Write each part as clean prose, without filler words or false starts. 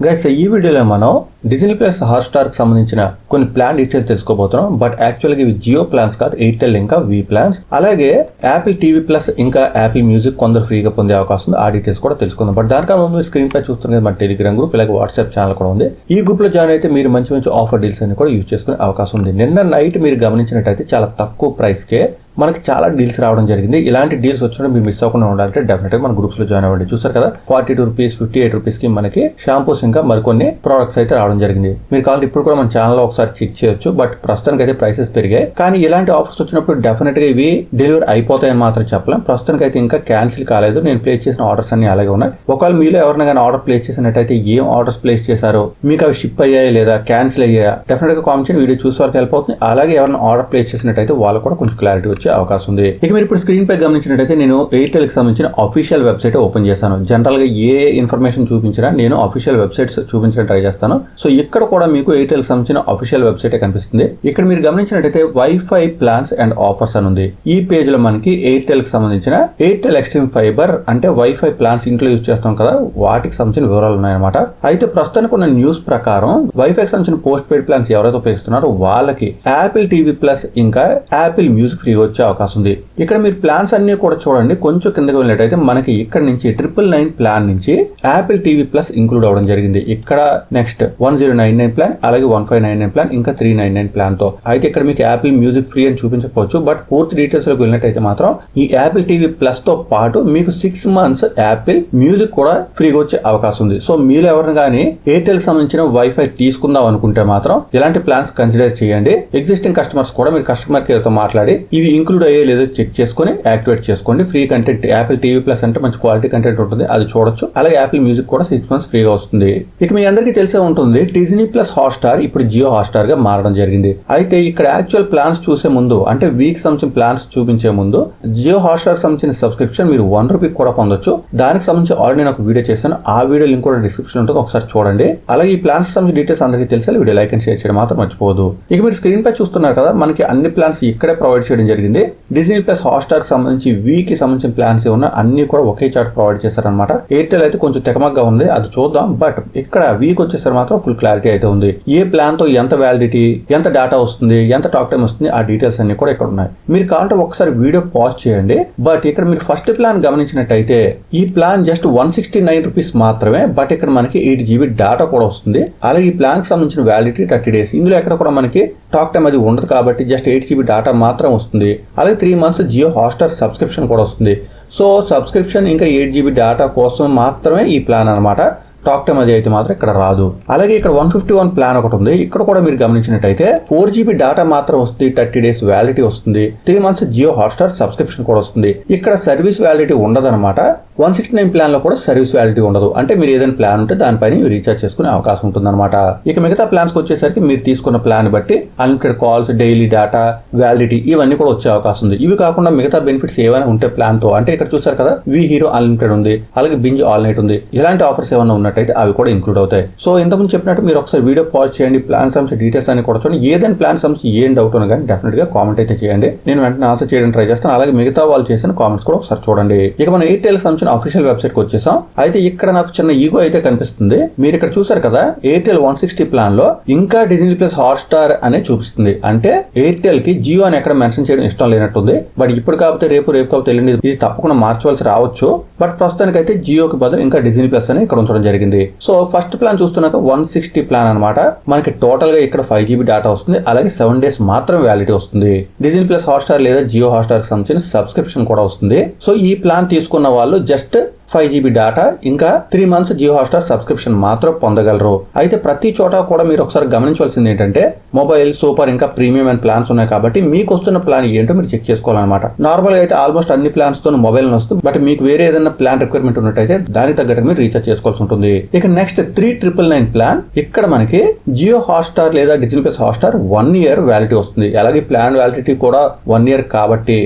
Guys ఈ వీడియోలో మనం డిజ్నీ ప్లస్ హాట్స్టార్ కి సంబంధించిన కొన్ని ప్లాన్ డీటెయిల్స్ తెలుసుకోబోతున్నాం. బట్ యాక్చువల్గా ఇవి జియో ప్లాన్స్ కాదు, ఎయిర్టెల్ ఇంకా వి ప్లాన్స్. అలాగే యాపిల్ టీవీ ప్లస్ ఇంకా యాపిల్ మ్యూజిక్ కొందరు ఫ్రీగా పొందే అవకాశం ఉంది. ఆ డీటెయిల్స్ కూడా తెలుసుకుందాం. బట్ దానికన్నా ముందు స్క్రీన్ పై చూస్తున్నది మన టెలిగ్రామ్ గ్రూప్, అలాగే వాట్సాప్ ఛానల్ కూడా ఉంది. ఈ గ్రూప్ లో జాయిన్ అయితే మీరు మంచి మంచి ఆఫర్ డీల్స్ అన్ని కూడా యూజ్ చేసుకునే అవకాశం ఉంది. నిన్న నైట్ మీరు గమనించినట్టయితే చాలా తక్కువ ప్రైస్ కే మనకి చాలా డీల్స్ రావడం జరిగింది. ఇలాంటి డీల్స్ వచ్చినప్పుడు మీరు మిస్ అవ్వకుండా ఉండాలంటే డెఫినెట్ గా మన గ్రూప్స్ లో జాయిన్ అవ్వండి. చూసారు కదా, 42 రూపీస్ 58 రూపీస్ కి మనకి షాంపూస్ ఇంకా మరికొన్ని ప్రొడక్ట్స్ అయితే రావడం జరిగింది. మీరు కావాలి ఇప్పుడు కూడా మన ఛానల్ లో ఒకసారి చెక్ చేయొచ్చు. బట్ ప్రస్తుతానికి అయితే ప్రైసెస్ పెరిగాయి. కానీ ఇలాంటి ఆఫర్స్ వచ్చినప్పుడు డెఫినెట్ గా ఇవి డెలివరీ అయిపోతాయని మాత్రం చెప్పలేం. ప్రస్తుతానికి అయితే ఇంకా క్యాన్సిల్ కాలేదు. నేను ప్లేస్ చేసిన ఆర్డర్స్ అన్ని అలాగే ఉన్నాయి. ఒకవేళ మీలో ఎవరైనా కానీ ఆర్డర్ ప్లేస్ చేసినట్టయితే ఏం ఆర్డర్స్ ప్లేస్ చేశారో, మీకు అవి షిప్ అయ్యాయి లేదా క్యాన్సిల్ అయ్యాయా, డెఫినెట్ గా కామెంట్ చేయండి. వీడియో చూసే వాళ్ళకి హెల్ప్ అవుతుంది. అలాగే ఎవరైనా ఆర్డర్ ప్లేస్ చేసినట్టయితే వాళ్ళు కూడా కొంచెం క్లారిటీ వచ్చే అవకాశం ఉంది. ఇక మీరు ఇప్పుడు స్క్రీన్ పై గమనించినట్టయితే నేను ఎయిర్టెల్ కి సంబంధించిన అఫీషియల్ వెబ్సైట్ ఓపెన్ చేశాను. జనరల్ గా ఏ ఇన్ఫర్మేషన్ చూపించినా నేను అఫీషియల్ వెబ్సైట్స్ చూపించడం ట్రై చేస్తాను. సో ఇక్కడ కూడా మీకు ఎయిర్టెల్ కి సంబంధించిన అఫీషియల్ వెబ్సైట్ కనిపిస్తుంది. ఇక్కడ మీరు గమనించినట్టయితే వైఫై ప్లాన్స్ అండ్ ఆఫర్స్ అని ఉంది. ఈ పేజ్ లో మనకి ఎయిర్టెల్ కి సంబంధించిన ఎయిర్టెల్ ఎక్స్ట్రీమ్ ఫైబర్ అంటే వైఫై ప్లాన్స్ ఇంట్లో యూజ్ చేస్తాం కదా, వాటికి సంబంధించిన వివరాలు ఉన్నాయన్నమాట. అయితే ప్రస్తుతానికి ఉన్న న్యూస్ ప్రకారం వైఫై కి సంబంధించిన పోస్ట్ పెయిడ్ ప్లాన్స్ ఎవరైతే ఉపయోగిస్తున్నారో వాళ్ళకి యాపిల్ టీవీ ప్లస్ ఇంకా యాపిల్ మ్యూజిక్ ఫ్రీ వచ్చే అవకాశం ఉంది. ఇక్కడ మీరు ప్లాన్స్ అన్ని కూడా చూడండి. కొంచెం కిందకి వెళ్ళినట్టయితే మనకి ఇక్కడ నుంచి 999 ప్లాన్ నుంచి యాపిల్ టీవీ ప్లస్ ఇంక్లూడ్ అవ్వడం జరిగింది. ఇక్కడ నెక్స్ట్ 1099 ప్లాన్, అలాగే 1599 ప్లాన్, ఇంకా 399 ప్లాన్ తో. అయితే ఇక్కడ మీకు యాపిల్ మ్యూజిక్ ఫ్రీ అని చూపించకపోవచ్చు. బట్ పూర్తి డీటెయిల్స్ లోకి వెళ్ళినట్టయితే మాత్రం ఈ యాపిల్ టీవీ ప్లస్ తో పాటు మీకు 6 months యాపిల్ మ్యూజిక్ కూడా ఫ్రీగా వచ్చే అవకాశం ఉంది. సో మీరు ఎవరిని కానీ ఎయిర్టెల్ సంబంధించిన వైఫై తీసుకుందాం అనుకుంటే మాత్రం ఇలాంటి ప్లాన్స్ కన్సిడర్ చేయండి. ఎగ్జిస్టింగ్ కస్టమర్స్ కూడా మీరు కస్టమర్ కేర్ తో మాట్లాడి ఇవి ఇంక్లూడ్ అయ్యే లేదో చెక్ చేసుకుని యాక్టివేట్ చేసుకోండి. Free content Apple TV plus అంటే మంచి క్వాలిటీ కంటెంట్ ఉంటుంది, అది చూడొచ్చు. అలాగే యాపిల్ మ్యూజిక్ కూడా 6 months ఫ్రీగా వస్తుంది. ఇక మీ అందరికీ తెలిసే ఉంటుంది డిజ్నీ ప్లస్ హాట్స్టార్ ఇప్పుడు జియో హాట్స్టార్ గా మారడం జరిగింది. అయితే ఇక్కడ యాక్చువల్ ప్లాన్స్ చూసే ముందు అంటే వీక్ సంబంధించిన ప్లాన్స్ చూపించే ముందు జియో హాట్స్టార్ సంబంధించిన సబ్స్క్రిప్షన్ మీరు ₹1 కూడా పొందొచ్చు. దానికి సంబంధించి ఆల్రెడీ నేను ఒక వీడియో చేశాను. ఆ వీడియో లింక్ కూడా డిస్క్రిప్షన్ ఉంటుంది, ఒకసారి చూడండి. అలాగే ఈ ప్లాన్స్ సంబంధించిన డీటెయిల్స్ అందరికీ తెలిసే వీడియో లైక్ అండ్ షేర్ చేయడం మాత్రం మర్చిపోదు. ఇక మీరు స్క్రీన్ పై చూస్తున్నారు కదా, మనకి అన్ని ప్లాన్స్ ఇక్కడే ప్రొవైడ్ చేయడం జరిగింది. డిజ్నీ ప్లస్ హాట్స్టార్ కి సంబంధించి వీక్ కి సంబంధించిన ప్లాన్స్ ఏమన్నా అన్ని కూడా ఒకే చాట్ ప్రొవైడ్ చేశారనమాట. ఎయిర్టెల్ అయితే కొంచెం తెగమగ్గా ఉంది, అది చూద్దాం. బట్ ఇక్కడ వీక్ వచ్చేసరి మాత్రం ఫుల్ క్లారిటీ అయితే ఉంది. ఏ ప్లాన్ తో ఎంత వ్యాలిడిటీ, ఎంత డేటా వస్తుంది, ఎంత టాక్ టైం వస్తుంది, ఆ డీటెయిల్స్ అన్ని కూడా ఇక్కడ ఉన్నాయి. మీరు కావాలంటే ఒకసారి వీడియో పాజ్ చేయండి. బట్ ఇక్కడ మీరు ఫస్ట్ ప్లాన్ గమనించినట్టయితే ఈ ప్లాన్ జస్ట్ 169 రూపీస్ మాత్రమే. బట్ ఇక్కడ మనకి 8 GB డేటా కూడా వస్తుంది. అలాగే ఈ ప్లాన్ కి సంబంధించిన వ్యాలిడిటీ 30 days. ఇందులో ఎక్కడ కూడా మనకి టాక్ టైం అది ఉండదు కాబట్టి జస్ట్ 8 GB డేటా మాత్రం వస్తుంది. అలాగే 3 months జియో హాట్స్టార్ సబ్స్క్రిప్షన్ కూడా వస్తుంది. సో సబ్స్క్రిప్షన్ ఇంకా 8 GB డేటా కోసం మాత్రమే ఈ ప్లాన్ అనమాట. టాక్ టైం అది అయితే మాత్రం ఇక్కడ రాదు. అలాగే ఇక్కడ 151 ప్లాన్ ఒకటి ఉంది. ఇక్కడ కూడా మీరు గమనించినట్టయితే 4 GB డేటా మాత్రం వస్తుంది, 30 days వ్యాలిడిటీ వస్తుంది, 3 months జియో హాట్స్టార్ సబ్స్క్రిప్షన్ కూడా వస్తుంది. ఇక్కడ సర్వీస్ వ్యాలిడిటీ ఉండదు అనమాట. 169 ప్లాన్ లో కూడా సర్వీస్ వ్యాలిడిటీ ఉండదు. అంటే మీరు ఏదైనా ప్లాన్ ఉంటే దానిపైన రీఛార్జ్ చేసుకునే అవకాశం ఉంటుంది అనమాట. ఇక మిగతా ప్లాన్స్ వచ్చేసరికి మీరు తీసుకున్న ప్లాన్ బట్టి unlimited calls, daily data, validity ఇవన్నీ కూడా వచ్చే అవకాశం ఉంది. ఇవి కాకుండా మిగతా బెనిఫిట్స్ ఏమైనా ఉంటే ప్లాన్ తో, అంటే ఇక్కడ చూసారు కదా వి హీరో అన్లిమిటెడ్ ఉంది, అలాగే బింజ్ ఆల్ నైట్ ఉంది. ఇలాంటి ఆఫర్స్ ఏమైనా ఉన్నట్టయితే అవి కూడా ఇంక్లూడ్ అవుతాయి. సో ఇంతకుముందు చెప్పినట్టు మీరు ఒకసారి వీడియో పాజ్ చేయండి. ప్లాన్ సంబంధించిన డీటెయిల్స్ అన్ని కూడా చూడండి. ఏదైనా ప్లాన్ సంబంధించి ఏం డౌట్ ఉన్నా కానీ డెఫినెట్ గా కామెంట్ అయితే చేయండి. నేను వెంటనే ఆన్సర్ చేయడానికి ట్రై చేస్తాను. అలాగే మిగతా వాళ్ళు చేసిన కామెంట్స్ కూడా ఒకసారి చూడండి. ఇక మన ఎయిర్టెల్ సంబంధించిన అఫీషియల్ వెబ్సైట్ కి వచ్చేసాం. అయితే ఇక్కడ నాకు చిన్న ఈగో అయితే కనిపిస్తుంది. మీరు ఇక్కడ చూసారు కదా, ఎయిర్టెల్ 160 ప్లాన్ లో ఇంకా డిజ్నీ ప్లస్ హాట్స్టార్ అనే చూపిస్తుంది. అంటే ఎయిర్టెల్ కి జియో అని ఎక్కడ మెన్షన్ చేయడం ఇష్టం లేనట్టుంది. బట్ ఇప్పుడు కాకపోతే రేపు కాకపోతే ఎల్లుండి ఇది తప్పకుండా మార్చవలసి రావచ్చు. బట్ ప్రస్తుతానికి అయితే జియోకి బదులు ఇంకా డిజ్నీ ప్లస్ అని ఇక్కడ ఉంచడం జరిగింది. సో ఫస్ట్ ప్లాన్ చూస్తున్నాక 160 ప్లాన్ అనమాట. మనకి టోటల్ గా ఇక్కడ 5 GB డేటా వస్తుంది. అలాగే 7 days మాత్రం వ్యాలిడిటీ వస్తుంది. డిజ్నీ ప్లస్ హాట్స్టార్ లేదా జియో హాట్స్టార్ కి సంబంధించిన సబ్స్క్రిప్షన్ కూడా వస్తుంది. సో ఈ ప్లాన్ తీసుకున్న వాళ్ళు జస్ట్ 5 GB డేటా ఇంకా 3 months జియో హాట్స్టార్ సబ్స్క్రిప్షన్ మాత్రం పొందగలరు. అయితే ప్రతి చోట కూడా మీరు ఒకసారి గమనించవలసింది ఏంటంటే మొబైల్, సూపర్ ఇంకా ప్రీమియం అండ్ ప్లాన్స్ ఉన్నాయి కాబట్టి మీకు వస్తున్న ప్లాన్ ఏంటో మీరు చెక్ చేసుకోవాలన్నమాట. నార్మల్ గా అయితే ఆల్మోస్ట్ అన్ని ప్లాన్స్ తో మొబైల్ వస్తుంది. బట్ మీకు వేరే ఏదైనా ప్లాన్ రిక్వైర్మెంట్ ఉన్నట్టయితే దానికి తగ్గట్టు మీరు రీఛార్జ్ చేసుకోవాల్సి ఉంటుంది. ఇక నెక్స్ట్ 3999 ప్లాన్. ఇక్కడ మనకి జియో హాట్స్టార్ లేదా Disney plus Hotstar 1 year validity వస్తుంది. అలాగే ప్లాన్ వ్యాలిడిటీ కూడా 1 year కాబట్టి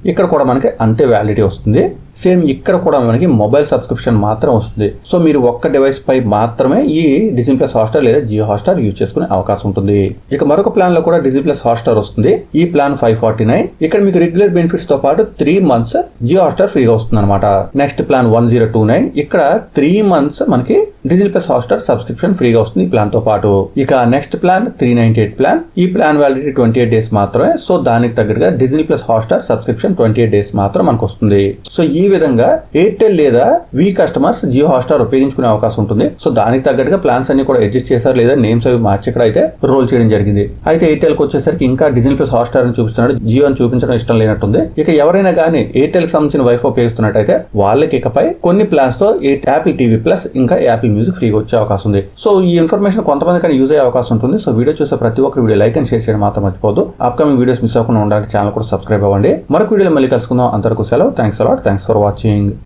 ఇక్కడ కూడా మనకి అంతే వ్యాలిడిటీ వస్తుంది. సేమ్ ఇక్కడ కూడా మనకి మొబైల్ సబ్స్క్రిప్షన్ మాత్రం వస్తుంది. సో మీరు ఒక్క డివైస్ పై మాత్రమే ఈ డిజ్నీ ప్లస్ హాట్స్టార్ లేదా జియో హాట్స్టార్ యూజ్ చేసుకునే అవకాశం ఉంటుంది. ఇక మరొక ప్లాన్ లో కూడా డిజ్నీ ప్లస్ హాట్స్టార్ వస్తుంది. ఈ ప్లాన్ 549. ఇక్కడ మీకు రెగ్యులర్ బెనిఫిట్స్ తో పాటు 3 months జియో హాట్స్టార్ ఫ్రీగా వస్తుంది అనమాట. Next plan 1029. ఇక్కడ 3 months మనకి డిజ్నీ ప్లస్ హాట్స్టార్ సబ్స్క్రిప్షన్ ఫ్రీగా వస్తుంది ఈ ప్లాన్ తో పాటు. ఇక నెక్స్ట్ ప్లాన్ 398 ప్లాన్. ఈ ప్లాన్ వ్యాలిడిటీ 28 days మాత్రమే. సో దానికి తగ్గట్టుగా Disney plus Hotstar subscription 28 days మాత్రం మనకు వస్తుంది. సో ఈ విధంగా ఎయిర్టెల్ లేదా వి కస్టమర్స్ జియో హాట్స్టార్ ఉపయోగించుకునే అవకాశం ఉంటుంది. సో దానికి తగ్గట్టుగా ప్లాన్స్ అన్ని కూడా అడ్జస్ట్ చేశారు లేదా నేమ్స్ అవి మార్చి ఇక్కడ అయితే రోల్ చేయడం జరిగింది. అయితే ఎయిర్టెల్ కి వచ్చేసరికి ఇంకా డిజ్నీ ప్లస్ హాట్స్టార్ అని చూపిస్తున్నాడు, జియో అని చూపించడం ఇష్టం లేనట్టుంది. ఇక ఎవరైనా కానీ ఎయిర్టెల్ కి సంబంధించిన వైఫై ఉపయోగిస్తున్నట్టయితే వాళ్ళకి ఇకపై కొన్ని ప్లాన్స్ తో యాపిల్ టీవీ ప్లస్ ఇంకా యాపిల్ మ్యూజిక్ ఫ్రీగా వచ్చే అవకాశం ఉంది. సో ఈ ఇన్ఫర్మేషన్ కొంతమంది కానీ యూజ్ అయ్యే అవకాశం ఉంటుంది. సో వీడియో చూసే ప్రతి ఒక్కరు వీడియో లైక్ అండ్ షేర్ చేయడం మాత్రం మర్చిపోద్దు. అప్కమింగ్ వీడియోస్ మిస్ అవ్వకుండా ఉండడానికి ఛానల్ కూడా సబ్స్క్రైబ్ అవ్వండి. మరొక వీడియోలో మళ్ళీ కలుసుకుందాం. అంతవరకు సెలవు. Thanks a lot. Thanks for watching.